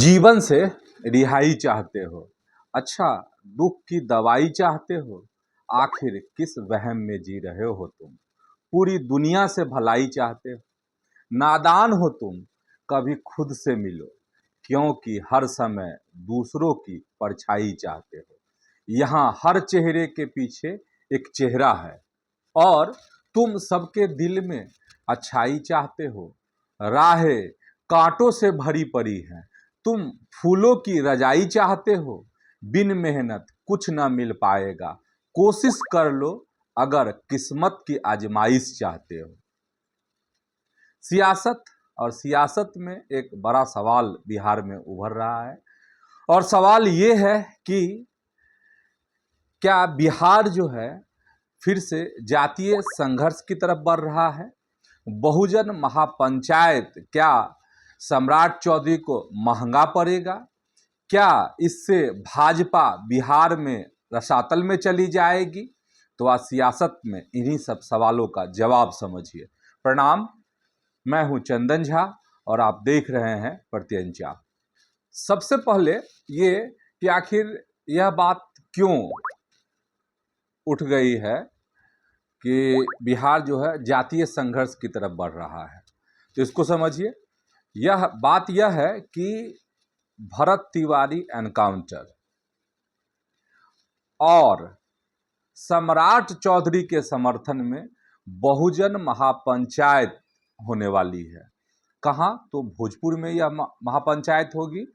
जीवन से रिहाई चाहते हो? अच्छा, दुख की दवाई चाहते हो? आखिर किस वहम में जी रहे हो तुम? पूरी दुनिया से भलाई चाहते हो? नादान हो तुम, कभी खुद से मिलो, क्योंकि हर समय दूसरों की परछाई चाहते हो। यहाँ हर चेहरे के पीछे एक चेहरा है और तुम सबके दिल में अच्छाई चाहते हो। राहें कांटों से भरी पड़ी हैं, तुम फूलों की रजाई चाहते हो। बिन मेहनत कुछ ना मिल पाएगा, कोशिश कर लो अगर किस्मत की आजमाइश चाहते हो। सियासत और सियासत में एक बड़ा सवाल बिहार में उभर रहा है और सवाल ये है कि क्या बिहार जो है फिर से जातीय संघर्ष की तरफ बढ़ रहा है? बहुजन महापंचायत क्या सम्राट चौधरी को महंगा पड़ेगा? क्या इससे भाजपा बिहार में रसातल में चली जाएगी? तो आज सियासत में इन्हीं सब सवालों का जवाब समझिए। प्रणाम, मैं हूं चंदन झा और आप देख रहे हैं प्रत्यंचा। सबसे पहले ये कि आखिर यह बात क्यों उठ गई है कि बिहार जो है जातीय संघर्ष की तरफ बढ़ रहा है, तो इसको समझिए। यह बात यह है कि भरत तिवारी एनकाउंटर और सम्राट चौधरी के समर्थन में बहुजन महापंचायत होने वाली है। कहाँ? तो भोजपुर में यह महापंचायत होगी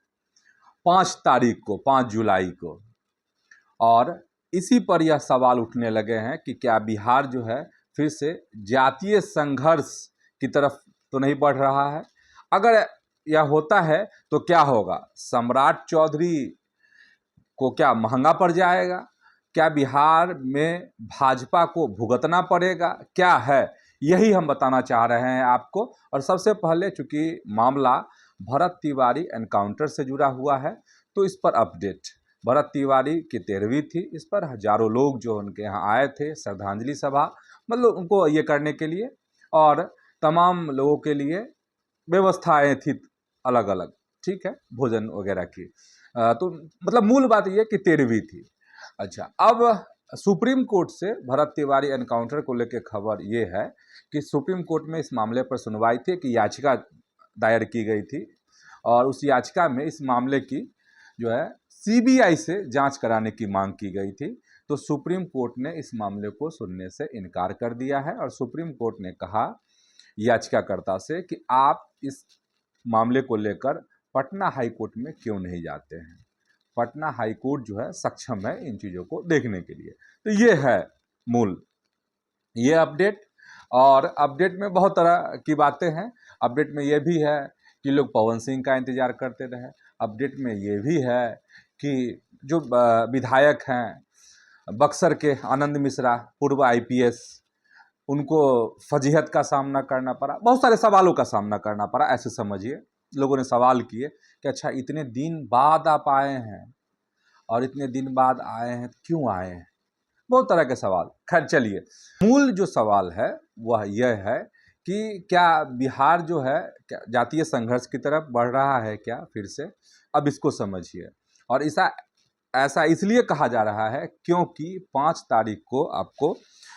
5 तारीख को, 5 जुलाई को। और इसी पर यह सवाल उठने लगे हैं कि क्या बिहार जो है फिर से जातीय संघर्ष की तरफ तो नहीं बढ़ रहा है? अगर यह होता है तो क्या होगा? सम्राट चौधरी को क्या महंगा पड़ जाएगा? क्या बिहार में भाजपा को भुगतना पड़ेगा? क्या है, यही हम बताना चाह रहे हैं आपको। और सबसे पहले चूंकि मामला भरत तिवारी एनकाउंटर से जुड़ा हुआ है तो इस पर अपडेट। भरत तिवारी की 13वीं थी, इस पर हजारों लोग जो उनके यहाँ आए थे श्रद्धांजलि सभा, मतलब उनको ये करने के लिए, और तमाम लोगों के लिए व्यवस्थाएं थी अलग अलग, ठीक है, भोजन वगैरह की। तो मतलब मूल बात यह कि 13वीं थी। अच्छा, अब सुप्रीम कोर्ट से भरत तिवारी एनकाउंटर को लेकर खबर ये है कि सुप्रीम कोर्ट में इस मामले पर सुनवाई थी कि याचिका दायर की गई थी और उस याचिका में इस मामले की जो है सीबीआई से जांच कराने की मांग की गई थी। तो सुप्रीम कोर्ट ने इस मामले को सुनने से इनकार कर दिया है और सुप्रीम कोर्ट ने कहा याचिकाकर्ता से कि आप इस मामले को लेकर पटना हाई कोर्ट में क्यों नहीं जाते हैं। पटना हाई कोर्ट जो है सक्षम है इन चीज़ों को देखने के लिए। तो ये है मूल ये अपडेट। और अपडेट में बहुत तरह की बातें हैं। अपडेट में ये भी है कि लोग पवन सिंह का इंतजार करते रहे। अपडेट में ये भी है कि जो विधायक हैं बक्सर के आनंद मिश्रा, पूर्व आईपीएस, उनको फजीहत का सामना करना पड़ा, बहुत सारे सवालों का सामना करना पड़ा, ऐसे समझिए। लोगों ने सवाल किए कि अच्छा इतने दिन बाद आप आए हैं और इतने दिन बाद आए हैं तो क्यों आए हैं, बहुत तरह के सवाल। खैर चलिए, मूल जो सवाल है वह यह है कि क्या बिहार जो है क्या जातीय संघर्ष की तरफ बढ़ रहा है क्या फिर से? अब इसको समझिए। और ऐसा इसलिए कहा जा रहा है क्योंकि 5 तारीख को आपको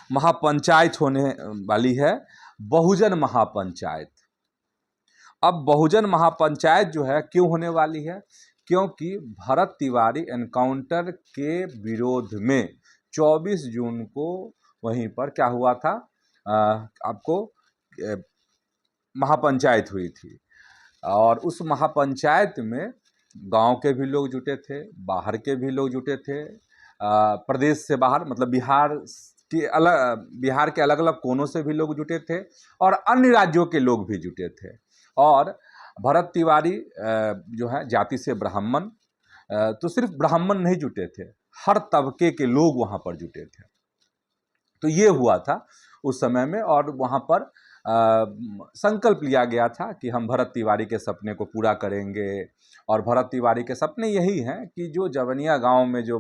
महापंचायत होने वाली है, बहुजन महापंचायत। अब बहुजन महापंचायत जो है क्यों होने वाली है? क्योंकि भरत तिवारी एनकाउंटर के विरोध में 24 जून को वहीं पर क्या हुआ था, आपको महापंचायत हुई थी। और उस महापंचायत में गांव के भी लोग जुटे थे, बाहर के भी लोग जुटे थे, प्रदेश से बाहर मतलब बिहार के अलग अलग कोनों से भी लोग जुटे थे और अन्य राज्यों के लोग भी जुटे थे। और भरत तिवारी जो है जाति से ब्राह्मण, तो सिर्फ ब्राह्मण नहीं जुटे थे, हर तबके के लोग वहाँ पर जुटे थे। तो ये हुआ था उस समय में और वहाँ पर संकल्प लिया गया था कि हम भरत तिवारी के सपने को पूरा करेंगे। और भरत तिवारी के सपने यही हैं कि जो जवनिया गांव में जो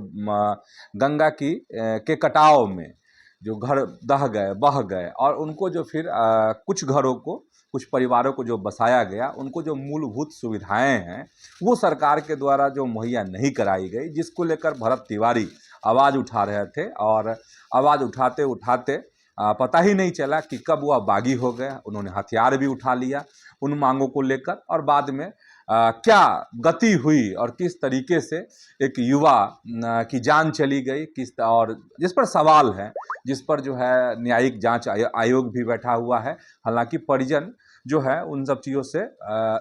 गंगा के कटाव में जो घर दह गए, बह गए, और उनको जो फिर कुछ घरों को कुछ परिवारों को जो बसाया गया, उनको जो मूलभूत सुविधाएं हैं वो सरकार के द्वारा जो मुहैया नहीं कराई गई, जिसको लेकर भरत तिवारी आवाज़ उठा रहे थे। और आवाज़ उठाते उठाते पता ही नहीं चला कि कब वह बागी हो गया। उन्होंने हथियार भी उठा लिया उन मांगों को लेकर, और बाद में क्या गति हुई और किस तरीके से एक युवा की जान चली गई, किस और जिस पर सवाल है, जिस पर जो है न्यायिक जांच आयोग भी बैठा हुआ है। हालांकि परिजन जो है उन सब चीज़ों से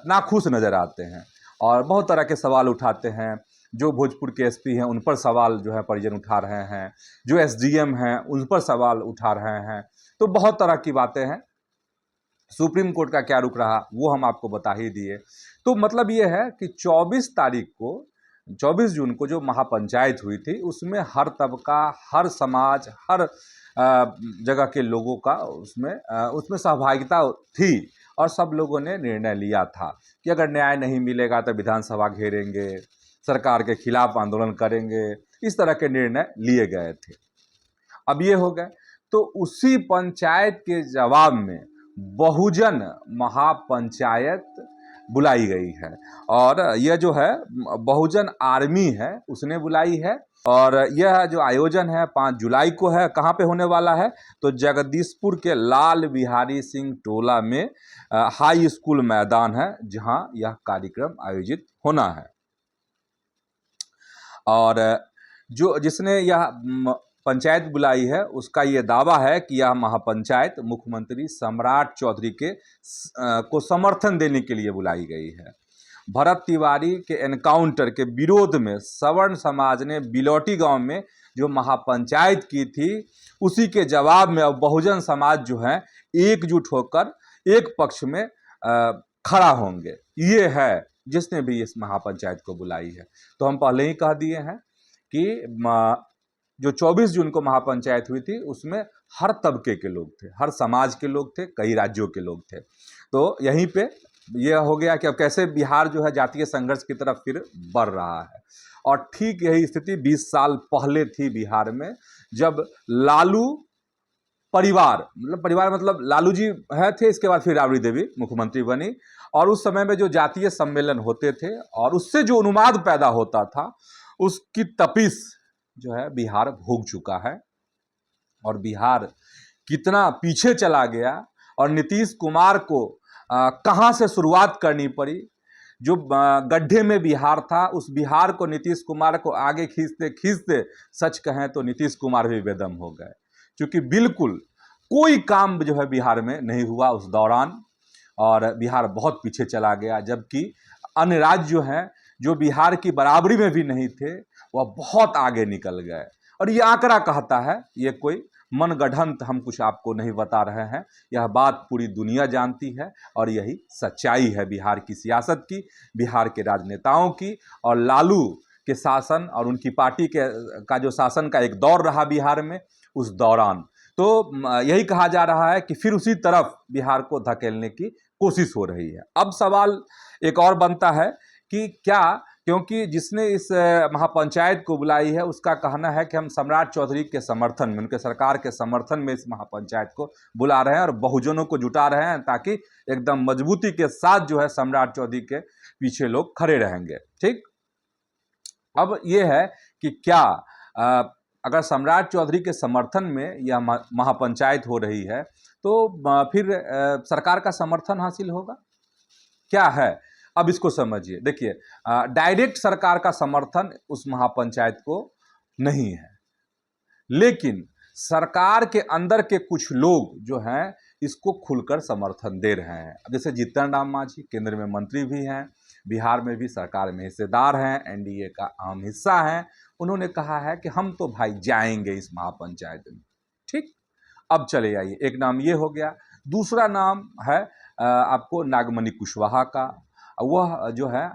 नाखुश नज़र आते हैं और बहुत तरह के सवाल उठाते हैं। जो भोजपुर के एसपी हैं उन पर सवाल जो है परिजन उठा रहे हैं, जो एसडीएम हैं उन पर सवाल उठा रहे हैं। तो बहुत तरह की बातें हैं। सुप्रीम कोर्ट का क्या रुख रहा वो हम आपको बता ही दिए। तो मतलब ये है कि 24 जून को जो महापंचायत हुई थी उसमें हर तबका, हर समाज, हर जगह के लोगों का उसमें सहभागिता थी और सब लोगों ने निर्णय लिया था कि अगर न्याय नहीं मिलेगा तो विधानसभा घेरेंगे, सरकार के खिलाफ आंदोलन करेंगे। इस तरह के निर्णय लिए गए थे। अब ये हो गए, तो उसी पंचायत के जवाब में बहुजन महापंचायत बुलाई गई है और यह जो है बहुजन आर्मी है उसने बुलाई है। और यह जो आयोजन है 5 जुलाई को है। कहाँ पे होने वाला है? तो जगदीशपुर के लाल बिहारी सिंह टोला में हाई स्कूल मैदान है जहां यह कार्यक्रम आयोजित होना है। और जिसने यह पंचायत बुलाई है उसका ये दावा है कि यह महापंचायत मुख्यमंत्री सम्राट चौधरी को समर्थन देने के लिए बुलाई गई है। भरत तिवारी के एनकाउंटर के विरोध में सवर्ण समाज ने बिलौटी गांव में जो महापंचायत की थी उसी के जवाब में अब बहुजन समाज जो है एकजुट होकर एक पक्ष में खड़ा होंगे। ये है जिसने भी इस महापंचायत को बुलाई है। तो हम पहले ही कह दिए हैं कि जो 24 जून को महापंचायत हुई थी उसमें हर तबके के लोग थे, हर समाज के लोग थे, कई राज्यों के लोग थे। तो यहीं पे यह हो गया कि अब कैसे बिहार जो है जातीय संघर्ष की तरफ फिर बढ़ रहा है। और ठीक यही स्थिति 20 साल पहले थी बिहार में, जब लालू परिवार मतलब लालू जी है थे, इसके बाद फिर राबड़ी देवी मुख्यमंत्री बनी। और उस समय में जो जातीय सम्मेलन होते थे और उससे जो उन्माद पैदा होता था उसकी तपिश जो है बिहार भोग चुका है। और बिहार कितना पीछे चला गया और नीतीश कुमार को कहां से शुरुआत करनी पड़ी। जो गड्ढे में बिहार था उस बिहार को नीतीश कुमार को आगे खींचते खींचते सच कहें तो नीतीश कुमार भी बेदम हो गए, क्योंकि बिल्कुल कोई काम जो है बिहार में नहीं हुआ उस दौरान और बिहार बहुत पीछे चला गया। जबकि अन्य राज्य जो हैं जो बिहार की बराबरी में भी नहीं थे वह बहुत आगे निकल गए। और ये आंकड़ा कहता है, ये कोई मनगढ़ंत हम कुछ आपको नहीं बता रहे हैं, यह बात पूरी दुनिया जानती है और यही सच्चाई है बिहार की सियासत की, बिहार के राजनेताओं की और लालू के शासन और उनकी पार्टी का जो शासन का एक दौर रहा बिहार में उस दौरान। तो यही कहा जा रहा है कि फिर उसी तरफ बिहार को धकेलने की कोशिश हो रही है। अब सवाल एक और बनता है कि क्या, क्योंकि जिसने इस महापंचायत को बुलाई है उसका कहना है कि हम सम्राट चौधरी के समर्थन में, उनके सरकार के समर्थन में इस महापंचायत को बुला रहे हैं और बहुजनों को जुटा रहे हैं ताकि एकदम मजबूती के साथ जो है सम्राट चौधरी के पीछे लोग खड़े रहेंगे। ठीक, अब ये है कि क्या अगर सम्राट चौधरी के समर्थन में यह महापंचायत हो रही है तो फिर सरकार का समर्थन हासिल होगा क्या है? अब इसको समझिए। देखिए, डायरेक्ट सरकार का समर्थन उस महापंचायत को नहीं है, लेकिन सरकार के अंदर के कुछ लोग जो हैं इसको खुलकर समर्थन दे रहे हैं। जैसे जीतन राम मांझी केंद्र में मंत्री भी हैं, बिहार में भी सरकार में हिस्सेदार हैं, एनडीए का अहम हिस्सा हैं। उन्होंने कहा है कि हम तो भाई जाएंगे इस महापंचायत में। ठीक, अब चले आइए, एक नाम ये हो गया। दूसरा नाम है आपको नागमणि कुशवाहा का। वह जो है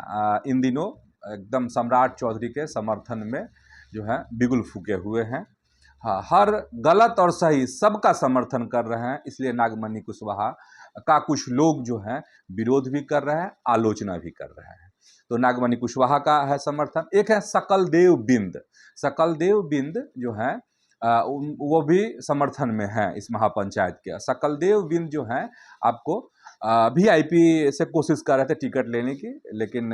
इन दिनों एकदम सम्राट चौधरी के समर्थन में जो है बिगुल फूके हुए हैं। हाँ, हर गलत और सही सबका समर्थन कर रहे हैं, इसलिए नागमणि कुशवाहा का कुछ लोग जो हैं विरोध भी कर रहे हैं, आलोचना भी कर रहे हैं। तो नागमणि कुशवाहा का है समर्थन। एक है सकलदेव बिंद। सकलदेव बिंद जो है वो भी समर्थन में है इस महापंचायत के। सकलदेव बिंद जो है आपको VIP से कोशिश कर रहे थे टिकट लेने की, लेकिन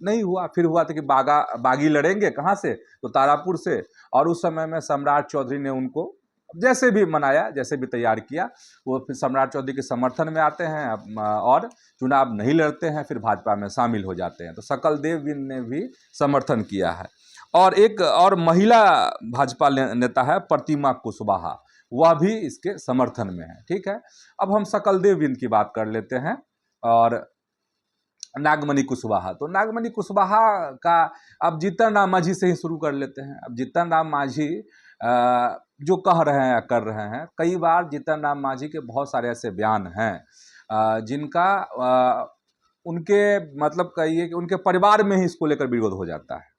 नहीं हुआ। फिर हुआ था कि बागी लड़ेंगे कहाँ से, तो तारापुर से। और उस समय में सम्राट चौधरी ने उनको जैसे भी मनाया, जैसे भी तैयार किया, वो फिर सम्राट चौधरी के समर्थन में आते हैं और चुनाव नहीं लड़ते हैं, फिर भाजपा में शामिल हो जाते हैं। तो सकलदेव बिंद ने भी समर्थन किया है। और एक और महिला भाजपा नेता है प्रतिमा कुशवाहा, वह भी इसके समर्थन में है। ठीक है, अब हम सकलदेव बिंद की बात कर लेते हैं और नागमणि कुशवाहा। तो नागमणि कुशवाहा का अब जीतन राम मांझी से ही शुरू कर लेते हैं। अब जीतन राम मांझी जो कह रहे हैं कर रहे हैं, कई बार जीतन राम मांझी के बहुत सारे ऐसे बयान हैं जिनका उनके मतलब कहिए कि उनके परिवार में ही इसको लेकर विरोध हो जाता है।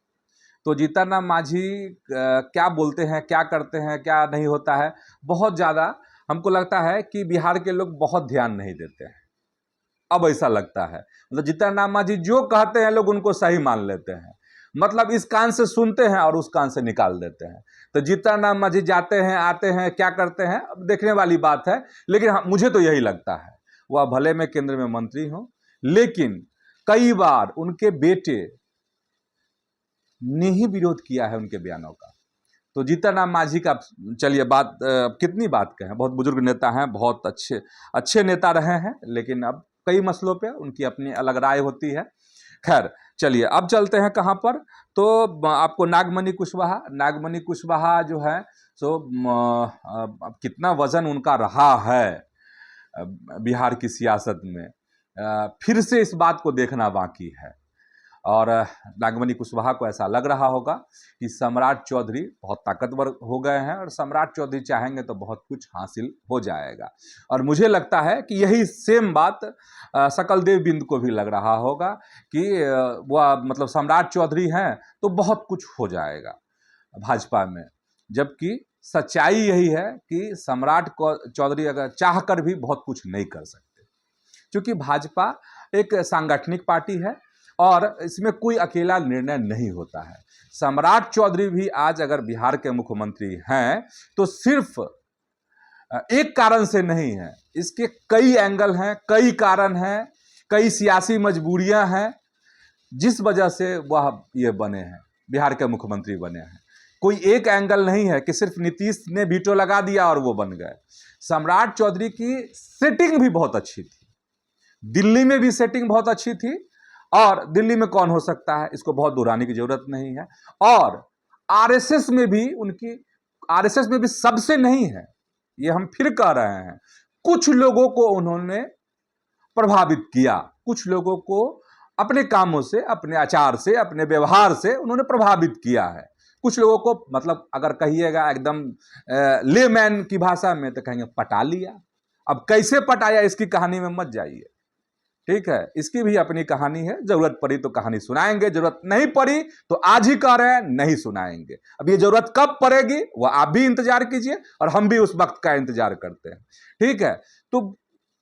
तो जीतन राम मांझी क्या बोलते हैं, क्या करते हैं, क्या नहीं होता है, बहुत ज़्यादा हमको लगता है कि बिहार के लोग बहुत ध्यान नहीं देते हैं। अब ऐसा लगता है, मतलब जीतन राम मांझी जो कहते हैं लोग उनको सही मान लेते हैं, मतलब इस कान से सुनते हैं और उस कान से निकाल देते हैं। तो जीतन राम मांझी जाते हैं, आते हैं, क्या करते हैं अब देखने वाली बात है। लेकिन मुझे तो यही लगता है, वह भले में केंद्र में मंत्री हो, लेकिन कई बार उनके बेटे ने ही विरोध किया है उनके बयानों का। तो जीतन राम मांझी का चलिए बात कितनी बात कहें, बहुत बुजुर्ग नेता हैं, बहुत अच्छे नेता रहे हैं, लेकिन अब कई मसलों पे उनकी अपनी अलग राय होती है। खैर चलिए अब चलते हैं कहाँ पर, तो आपको नागमणि कुशवाहा जो है सो अब कितना वजन उनका रहा है बिहार की सियासत में, फिर से इस बात को देखना बाकी है। और नागमणि कुशवाहा को ऐसा लग रहा होगा कि सम्राट चौधरी बहुत ताकतवर हो गए हैं और सम्राट चौधरी चाहेंगे तो बहुत कुछ हासिल हो जाएगा। और मुझे लगता है कि यही सेम बात सकलदेव बिंद को भी लग रहा होगा कि वह मतलब सम्राट चौधरी हैं तो बहुत कुछ हो जाएगा भाजपा में। जबकि सच्चाई यही है कि सम्राट चौधरी अगर चाह कर भी बहुत कुछ नहीं कर सकते, क्योंकि भाजपा एक सांगठनिक पार्टी है और इसमें कोई अकेला निर्णय नहीं होता है। सम्राट चौधरी भी आज अगर बिहार के मुख्यमंत्री हैं तो सिर्फ एक कारण से नहीं है, इसके कई एंगल हैं, कई कारण हैं, कई सियासी मजबूरियां हैं जिस वजह से वह ये बने हैं, बिहार के मुख्यमंत्री बने हैं। कोई एक एंगल नहीं है कि सिर्फ नीतीश ने वीटो लगा दिया और वो बन गए। सम्राट चौधरी की सेटिंग भी बहुत अच्छी थी, दिल्ली में भी सेटिंग बहुत अच्छी थी, और दिल्ली में कौन हो सकता है इसको बहुत दोहराने की जरूरत नहीं है। और आरएसएस में भी सबसे नहीं है, ये हम फिर कह रहे हैं, कुछ लोगों को उन्होंने प्रभावित किया, कुछ लोगों को अपने कामों से, अपने आचार से, अपने व्यवहार से उन्होंने प्रभावित किया है। कुछ लोगों को मतलब अगर कहिएगा एकदम लेमैन की भाषा में तो कहेंगे पटा लिया। अब कैसे पटाया इसकी कहानी में मत जाइए, ठीक है, इसकी भी अपनी कहानी है, जरूरत पड़ी तो कहानी सुनाएंगे, जरूरत नहीं पड़ी तो आज ही कह रहे हैं नहीं सुनाएंगे। अब ये जरूरत कब पड़ेगी वह आप भी इंतजार कीजिए और हम भी उस वक्त का इंतजार करते हैं। ठीक है, तो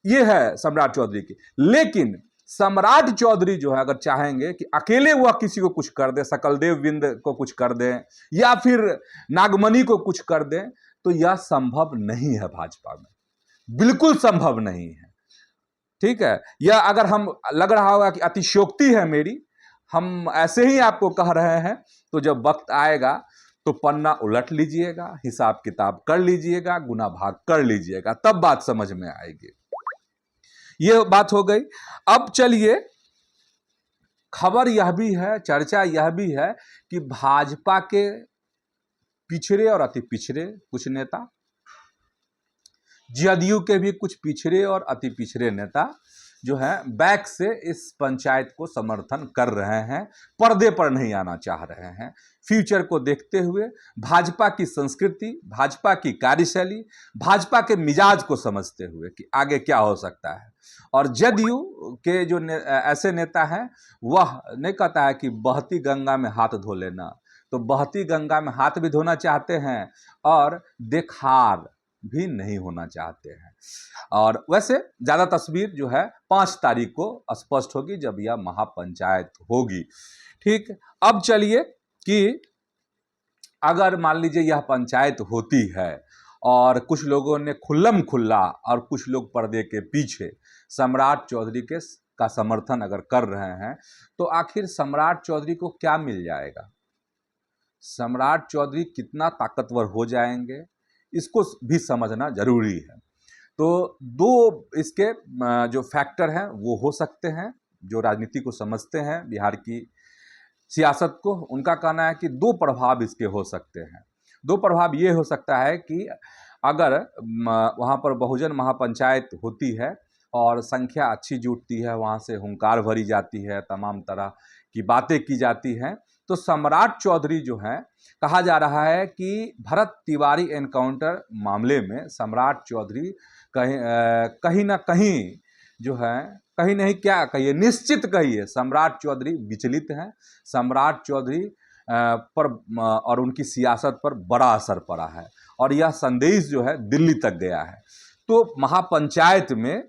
ये है सम्राट चौधरी की। लेकिन सम्राट चौधरी जो है अगर चाहेंगे कि अकेले वह किसी को कुछ कर दे, सकलदेव बिंद को कुछ कर दे या फिर नागमणि को कुछ कर दे, तो यह संभव नहीं है, भाजपा में बिल्कुल संभव नहीं है। ठीक है, यह अगर हम लग रहा होगा कि अतिशयोक्ति है मेरी, हम ऐसे ही आपको कह रहे हैं, तो जब वक्त आएगा तो पन्ना उलट लीजिएगा, हिसाब किताब कर लीजिएगा, गुना भाग कर लीजिएगा, तब बात समझ में आएगी। यह बात हो गई। अब चलिए खबर यह भी है, चर्चा यह भी है कि भाजपा के पिछड़े और अति पिछड़े कुछ नेता, जदयू के भी कुछ पिछड़े और अति पिछड़े नेता जो है बैक से इस पंचायत को समर्थन कर रहे हैं, पर्दे पर नहीं आना चाह रहे हैं। फ्यूचर को देखते हुए, भाजपा की संस्कृति, भाजपा की कार्यशैली, भाजपा के मिजाज को समझते हुए कि आगे क्या हो सकता है। और जदयू के जो ऐसे नेता हैं, वह नहीं कहता है कि बहती गंगा में हाथ धो लेना, तो बहती गंगा में हाथ भी धोना चाहते हैं और देखार भी नहीं होना चाहते हैं। और वैसे ज्यादा तस्वीर जो है 5 तारीख को स्पष्ट होगी जब यह महापंचायत होगी। ठीक, अब चलिए कि अगर मान लीजिए यह पंचायत होती है और कुछ लोगों ने खुल्लम खुल्ला और कुछ लोग पर्दे के पीछे सम्राट चौधरी का समर्थन अगर कर रहे हैं, तो आखिर सम्राट चौधरी को क्या मिल जाएगा? सम्राट चौधरी कितना ताकतवर हो जाएंगे, इसको भी समझना जरूरी है। तो दो इसके जो फैक्टर हैं वो हो सकते हैं। जो राजनीति को समझते हैं, बिहार की सियासत को, उनका कहना है कि दो प्रभाव इसके हो सकते हैं। दो प्रभाव ये हो सकता है कि अगर वहाँ पर बहुजन महापंचायत होती है और संख्या अच्छी जुटती है, वहाँ से हुंकार भरी जाती है, तमाम तरह की बातें की जाती हैं, तो सम्राट चौधरी जो हैं, कहा जा रहा है कि भरत तिवारी एनकाउंटर मामले में सम्राट चौधरी कहीं ना कहीं जो है, कहीं नहीं क्या कहिए, निश्चित कहिए, सम्राट चौधरी विचलित हैं। सम्राट चौधरी पर और उनकी सियासत पर बड़ा असर पड़ा है और यह संदेश जो है दिल्ली तक गया है। तो महापंचायत में,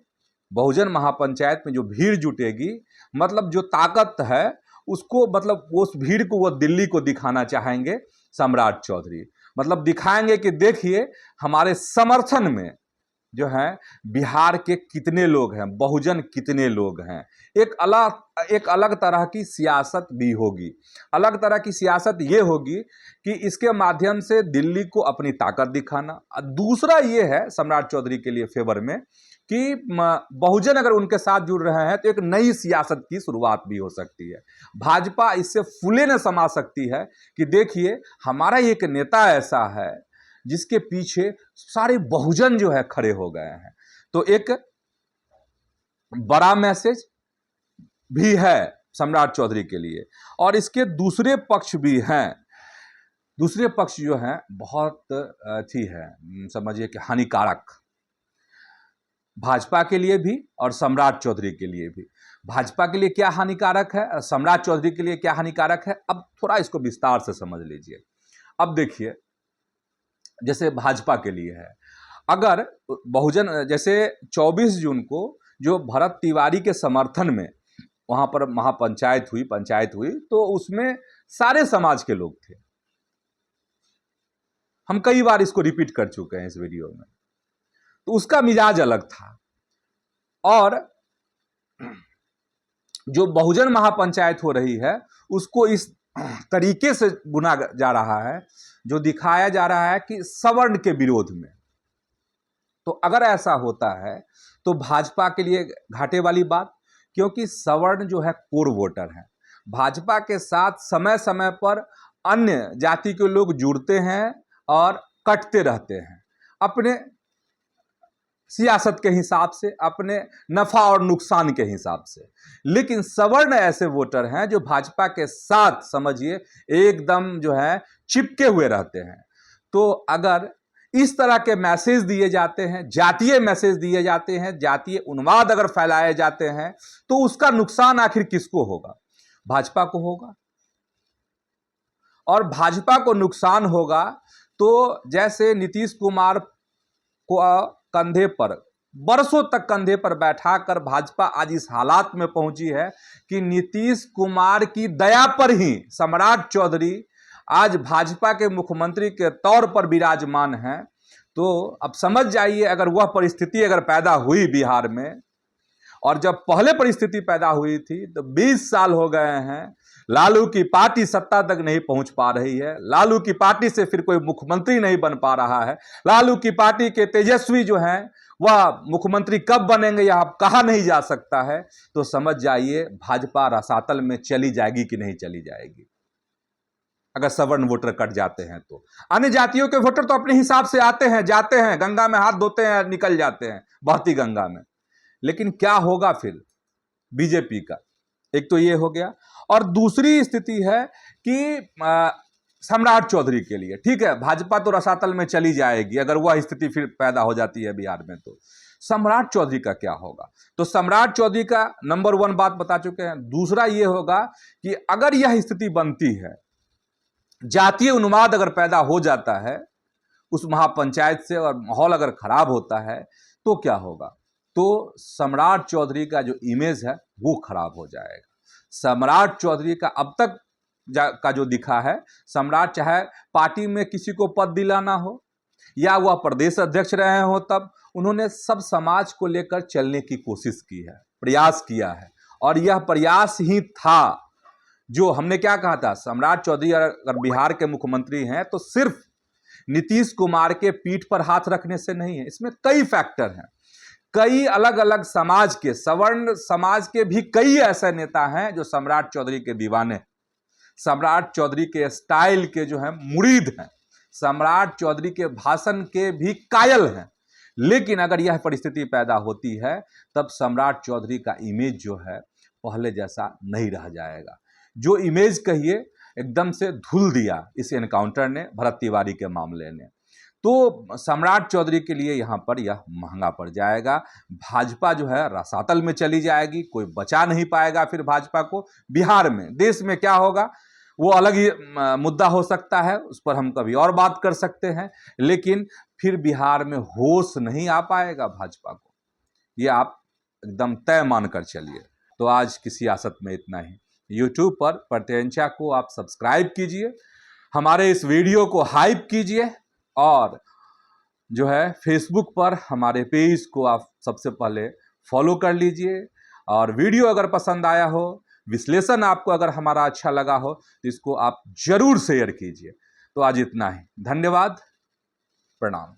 बहुजन महापंचायत में जो भीड़ जुटेगी, मतलब जो ताकत है उसको, मतलब उस भीड़ को वो दिल्ली को दिखाना चाहेंगे सम्राट चौधरी। मतलब दिखाएंगे कि देखिए हमारे समर्थन में जो है बिहार के कितने लोग हैं, बहुजन कितने लोग हैं। एक अलग तरह की सियासत भी होगी। अलग तरह की सियासत ये होगी कि इसके माध्यम से दिल्ली को अपनी ताकत दिखाना। दूसरा ये है सम्राट चौधरी के लिए फेवर में कि बहुजन अगर उनके साथ जुड़ रहे हैं तो एक नई सियासत की शुरुआत भी हो सकती है। भाजपा इससे फूले न समा सकती है कि देखिए हमारा एक नेता ऐसा है जिसके पीछे सारे बहुजन जो है खड़े हो गए हैं। तो एक बड़ा मैसेज भी है सम्राट चौधरी के लिए। और इसके दूसरे पक्ष भी हैं। दूसरे पक्ष जो हैं बहुत अच्छी है, समझिए कि हानिकारक, भाजपा के लिए भी और सम्राट चौधरी के लिए भी। भाजपा के लिए क्या हानिकारक है, सम्राट चौधरी के लिए क्या हानिकारक है, अब थोड़ा इसको विस्तार से समझ लीजिए। अब देखिए, जैसे भाजपा के लिए है, अगर बहुजन, जैसे 24 जून को जो भरत तिवारी के समर्थन में वहां पर महापंचायत हुई, पंचायत हुई, तो उसमें सारे समाज के लोग थे। हम कई बार इसको रिपीट कर चुके हैं इस वीडियो में। तो उसका मिजाज अलग था। और जो बहुजन महापंचायत हो रही है उसको इस तरीके से बुना जा रहा है, जो दिखाया जा रहा है कि सवर्ण के विरोध में। तो अगर ऐसा होता है तो भाजपा के लिए घाटे वाली बात, क्योंकि सवर्ण जो है कोर वोटर है। भाजपा के साथ समय समय पर अन्य जाति के लोग जुड़ते हैं और कटते रहते हैं अपने सियासत के हिसाब से, अपने नफा और नुकसान के हिसाब से। लेकिन सवर्ण ऐसे वोटर हैं जो भाजपा के साथ, समझिए, एकदम जो है चिपके हुए रहते हैं। तो अगर इस तरह के मैसेज दिए जाते हैं, जातीय मैसेज दिए जाते हैं, जातीय उन्माद अगर फैलाए जाते हैं, तो उसका नुकसान आखिर किसको होगा? भाजपा को होगा। और भाजपा को नुकसान होगा तो जैसे नीतीश कुमार को कंधे पर, बरसों तक कंधे पर बैठाकर भाजपा आज इस हालात में पहुंची है कि नीतीश कुमार की दया पर ही सम्राट चौधरी आज भाजपा के मुख्यमंत्री के तौर पर विराजमान हैं। तो अब समझ जाइए, अगर वह परिस्थिति अगर पैदा हुई बिहार में, और जब पहले परिस्थिति पैदा हुई थी तो 20 साल हो गए हैं, लालू की पार्टी सत्ता तक नहीं पहुंच पा रही है, लालू की पार्टी से फिर कोई मुख्यमंत्री नहीं बन पा रहा है, लालू की पार्टी के तेजस्वी जो हैं वह मुख्यमंत्री कब बनेंगे यह अब कहा नहीं जा सकता है। तो समझ जाइए भाजपा रसातल में चली जाएगी कि नहीं चली जाएगी अगर सवर्ण वोटर कट जाते हैं। तो अन्य जातियों के वोटर तो अपने हिसाब से आते हैं, जाते हैं, गंगा में हाथ धोते हैं, निकल जाते हैं बहती गंगा में। लेकिन क्या होगा फिर बीजेपी का? एक तो ये हो गया। और दूसरी स्थिति है कि सम्राट चौधरी के लिए, ठीक है, भाजपा तो रसातल में चली जाएगी अगर वह स्थिति फिर पैदा हो जाती है बिहार में, तो सम्राट चौधरी का क्या होगा? तो सम्राट चौधरी का नंबर 1 बात बता चुके हैं। दूसरा ये होगा कि अगर यह स्थिति बनती है, जातीय उन्माद अगर पैदा हो जाता है उस महापंचायत से और माहौल अगर खराब होता है, तो क्या होगा? तो सम्राट चौधरी का जो इमेज है वो खराब हो जाएगा। सम्राट चौधरी का अब तक का जो दिखा है, सम्राट चाहे पार्टी में किसी को पद दिलाना हो या वह प्रदेश अध्यक्ष रहे हो तब उन्होंने सब समाज को लेकर चलने की कोशिश की है, प्रयास किया है। और यह प्रयास ही था जो हमने क्या कहा था, सम्राट चौधरी अगर बिहार के मुख्यमंत्री हैं तो सिर्फ नीतीश कुमार के पीठ पर हाथ रखने से नहीं है, इसमें कई फैक्टर हैं। कई अलग अलग समाज के, सवर्ण समाज के भी कई ऐसे नेता हैं जो सम्राट चौधरी के दीवाने, सम्राट चौधरी के स्टाइल के जो है मुरीद हैं, सम्राट चौधरी के भाषण के भी कायल हैं। लेकिन अगर यह परिस्थिति पैदा होती है तब सम्राट चौधरी का इमेज जो है पहले जैसा नहीं रह जाएगा। जो इमेज कहिए एकदम से धुल दिया इस एनकाउंटर ने, भरत तिवारी के मामले ने, तो सम्राट चौधरी के लिए यहाँ पर यह महंगा पड़ जाएगा। भाजपा जो है रसातल में चली जाएगी, कोई बचा नहीं पाएगा फिर भाजपा को। बिहार में, देश में क्या होगा वो अलग ही मुद्दा हो सकता है, उस पर हम कभी और बात कर सकते हैं। लेकिन फिर बिहार में होश नहीं आ पाएगा भाजपा को, ये आप एकदम तय मानकर चलिए। तो आज की सियासत में इतना ही। यूट्यूब पर प्रत्यंचा को आप सब्सक्राइब कीजिए, हमारे इस वीडियो को हाइप कीजिए, और जो है फेसबुक पर हमारे पेज को आप सबसे पहले फॉलो कर लीजिए। और वीडियो अगर पसंद आया हो, विश्लेषण आपको अगर हमारा अच्छा लगा हो तो इसको आप जरूर शेयर कीजिए। तो आज इतना ही, धन्यवाद, प्रणाम।